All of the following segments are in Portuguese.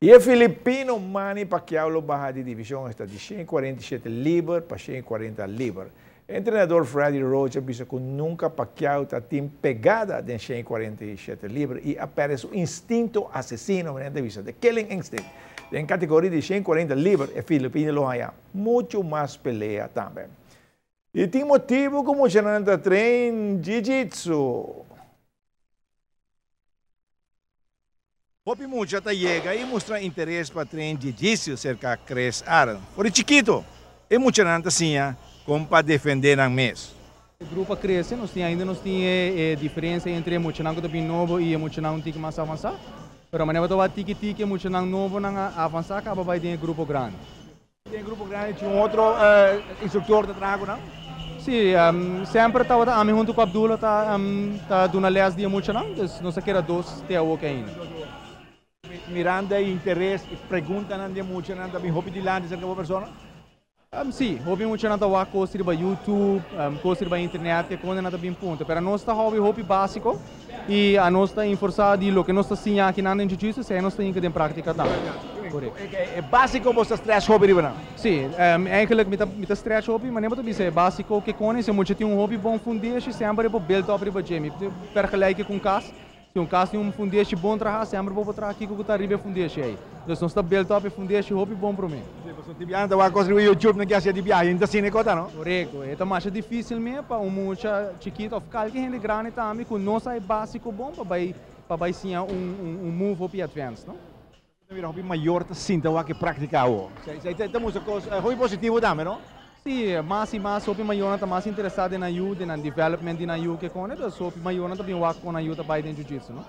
E o filipino Manny Pacquiao barra de divisão está de 147 libras para 140 libras. O treinador Freddie Roach avisa que nunca Pacquiao está tem pegada de 147 libras e aparece o instinto assassino, the killing instinct. En categoria de 140 libras, o filipino lo haya muito mais pelea também. E tem motivo como já não treina jiu-jitsu. Hopi mucha ta llega e mostra interesse para treinar jiu-jitsu cerca de Chris Aaron. Por chiquito, e mucha nanta sinha como para defender ang mes. O grupo cresce, ainda não tem diferença entre o Muchanang que é novo e o Muchanang que é mais avançado. Mas maneira que tiki-tiki, o Muchanang novo não avançar, acaba vai ter um grupo grande. Tem grupo grande, tinha outro instrutor de trago, não? Sim, sempre estava a mim junto com o Abdullah, tá dando aliás de Muchanang, então não sei que era dois até o que ainda. Mirando interesse e perguntando de Muchanang também, hobby de lá, de cerca de pessoa? Sim, hobby Muchanang tá lá, coisa para YouTube, coisa para internet, que quando nada bem ponto. Para nós tá hobby básico e a nós tá enforçado de lo que nós tá sim aqui na jiu-jitsu, se nós tem que prática também. É básico você stress hobby riba não? Sim, eigenlijk met de stretch hobby, maar neem het é básico que quando se moet je hobby bom fundation, sempre para belt op riba Jamie. Vergelijken com cas. Se caso tem fundation bom trabalhar, sempre vou para aqui que tá riba fundation aí. Então nós tá belt op fundation hobby bom para mim. Você te viando a coisa no YouTube não quer ser de viagem, ainda assim cota não? Correto, é mais difícil mesmo para mucha chiquito, of qualquer gente grande também, com nós é básico bom para vai sim move up advance, não? O hobby maior tá sinta o que praticar o. Temos hobby positivo também, não? Sim, mais e mais hobby maior tá mais interessado na ajuda, na development na ajuda que com então hobby maior também o com ajuda para dentro do jiu-jitsu, não?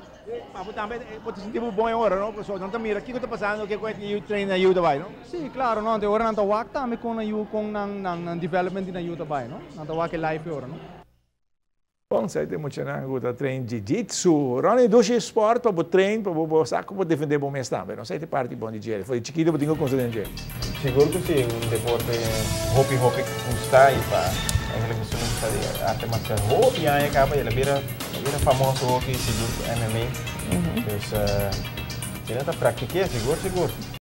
Mas também pode sentir bom agora, não? Pessoal, não tá mira, o que está passando que coisa de treino na ajuda vai, não? Sim, claro, não, de agora não tá o também com ajuda com na development na ajuda vai, não? Não tá o que life agora, não? Bom, sei que muito não gusta treino jiu-jitsu. Ronnie dushi sport para treino para saco para defender bom mês também. Não sei se parte bom de dia. Foi chiquito para tinha considerado dia. Seguro que sim, deporte hopi gusta e para a televisão está de arte marcial hopi aí acaba ele vira famoso hopi seguro MMA. Então, se não está praticando seguro.